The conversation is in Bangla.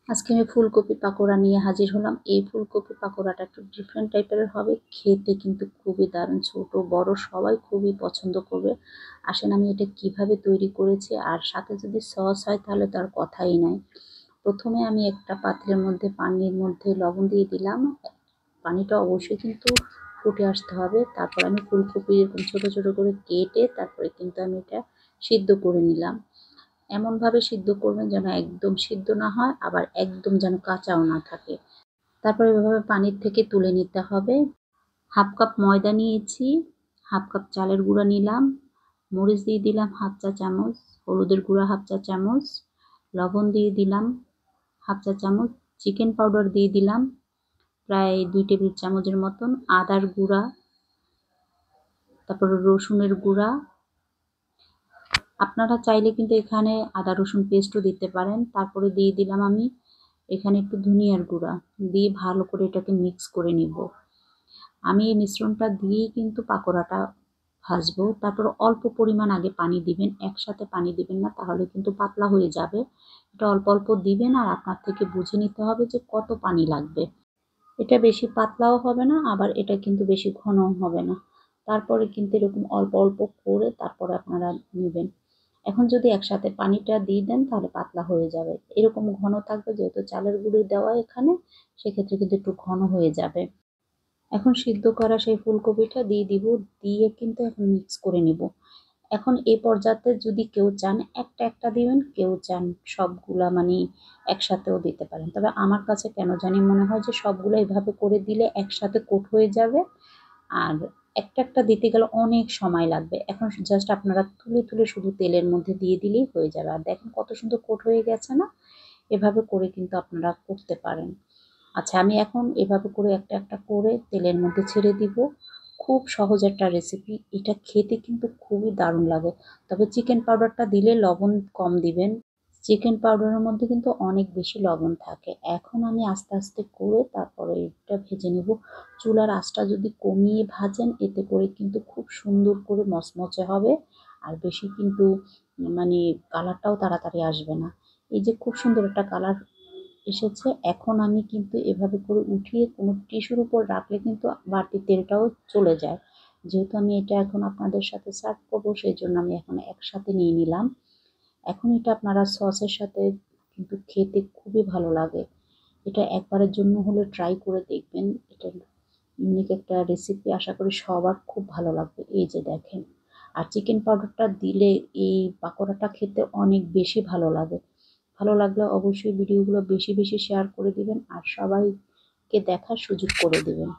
আজকে আমি ফুলকপি পাকোড়া নিয়ে হাজির হলাম। এই ফুলকপি পাকোড়াটা একটু ডিফারেন্ট টাইপের হবে, খেতে কিন্তু খুবই দারুণ, ছোট বড় সবাই খুবই পছন্দ করবে। আসেন আমি এটা কিভাবে তৈরি করেছি, আর সাথে যদি সস হয় তাহলে তো আর কথাই নাই। প্রথমে আমি একটা পাত্রের মধ্যে পানির মধ্যে লবণ দিয়ে দিলাম। পানিটা অবশ্যই কিন্তু ফুটে আসতে হবে। তারপর আমি ফুলকপি এরকম ছোট ছোট করে কেটে তারপরে কিন্তু আমি এটা সিদ্ধ করে নিলাম। এমনভাবে সিদ্ধ করবেন যেন একদম সিদ্ধ না হয়, আবার একদম যেন কাঁচাও না থাকে। তারপরে এভাবে পানির থেকে তুলে নিতে হবে। হাফ কাপ ময়দা নিয়েছি, হাফ কাপ চালের গুঁড়া নিলাম, মরিচ দিয়ে দিলাম হাফ চা চামচ, হলুদের গুঁড়া হাফ চা চামচ, লবণ দিয়ে দিলাম হাফ চা চামচ, চিকেন পাউডার দিয়ে দিলাম প্রায় 2 টেবিল চামচের মতন, আদার গুঁড়া, তারপরে রসুনের গুঁড়া। আপনারা চাইলে কিন্তু এখানে আদা রসুন পেস্টও দিতে পারেন। তারপরে দিয়ে দিলাম আমি এখানে একটু ধনিয়ার গুঁড়া, দিয়ে ভালো করে এটাকে মিক্স করে নিব। আমি এই মিশ্রণটা দিয়েই কিন্তু পাকোড়াটা ভাজবো। তারপর অল্প পরিমাণ আগে পানি দিবেন, একসাথে পানি দিবেন না, তাহলে কিন্তু পাতলা হয়ে যাবে। এটা অল্প অল্প দিবেন, আর আপনার থেকে বুঝে নিতে হবে যে কত পানি লাগবে। এটা বেশি পাতলাও হবে না, আবার এটা কিন্তু বেশি ঘনও হবে না। তারপরে কিন্তু এরকম অল্প অল্প করে তারপরে আপনারা নেবেন। এখন যদি একসাথে পানিটা দিয়ে দেন তাহলে পাতলা হয়ে যাবে, এরকম ঘন থাকবে, যেহেতু চালের গুঁড়ি দেওয়া এখানে, সেক্ষেত্রে কিন্তু একটু ঘন হয়ে যাবে। এখন সিদ্ধ করা সেই ফুলকপিটা দিয়ে দিব, দিয়ে কিন্তু এখন মিক্স করে নিব। এখন এই পর্যায়ে যদি কেউ চান একটা একটা দিবেন, কেউ চান সবগুলা মানে একসাথেও দিতে পারেন। তবে আমার কাছে কেন জানি মনে হয় যে সবগুলো এভাবে করে দিলে একসাথে কোট হয়ে যাবে, আর একটা একটা দিতে গেলে অনেক সময় লাগবে। এখন জাস্ট আপনারা তুলে তুলে শুধু তেলের মধ্যে দিয়ে দিলেই হয়ে যাবে। আর দেখেন কত সুন্দর কোট হয়ে গেছে না? এভাবে করে কিন্তু আপনারা করতে পারেন। আচ্ছা, আমি এখন এভাবে করে একটা একটা করে তেলের মধ্যে ছেড়ে দিব। খুব সহজ একটা রেসিপি, এটা খেতে কিন্তু খুবই দারুণ লাগে। তবে চিকেন পাউডারটা দিলে লবণ কম দিবেন, চিকেন পাউডারের মধ্যে কিন্তু অনেক বেশি লবণ থাকে। এখন আমি আস্তে আস্তে করে তারপরে এটা ভেজে নেব। চুলার আঁচটা যদি কমিয়ে ভাজেন, এতে করে কিন্তু খুব সুন্দর করে মচমচে হবে, আর বেশি কিন্তু মানে কালারটাও তাড়াতাড়ি আসবে না। এই যে খুব সুন্দর একটা কালার এসেছে, এখন আমি কিন্তু এভাবে করে উঠিয়ে কোনো টিস্যুর উপর রাখলে কিন্তু বাড়তি তেলটাও চলে যায়। যেহেতু আমি এটা এখন আপনাদের সাথে সার্ভ করবো, সেই জন্য আমি এখন একসাথে নিয়ে নিলাম। এখন এটা আপনারা সসের সাথে কিন্তু খেতে খুবই ভালো লাগে। এটা একবারের জন্য হলে ট্রাই করে দেখবেন। এটা ইউনিক একটা রেসিপি, আশা করি সবার খুব ভালো লাগবে। এই যে দেখেন, আর চিকেন পাউডারটা দিলে এই পাকোড়াটা খেতে অনেক বেশি ভালো লাগে। ভালো লাগলে অবশ্যই ভিডিওগুলো বেশি বেশি শেয়ার করে দিবেন, আর সবাইকে দেখার সুযোগ করে দিবেন।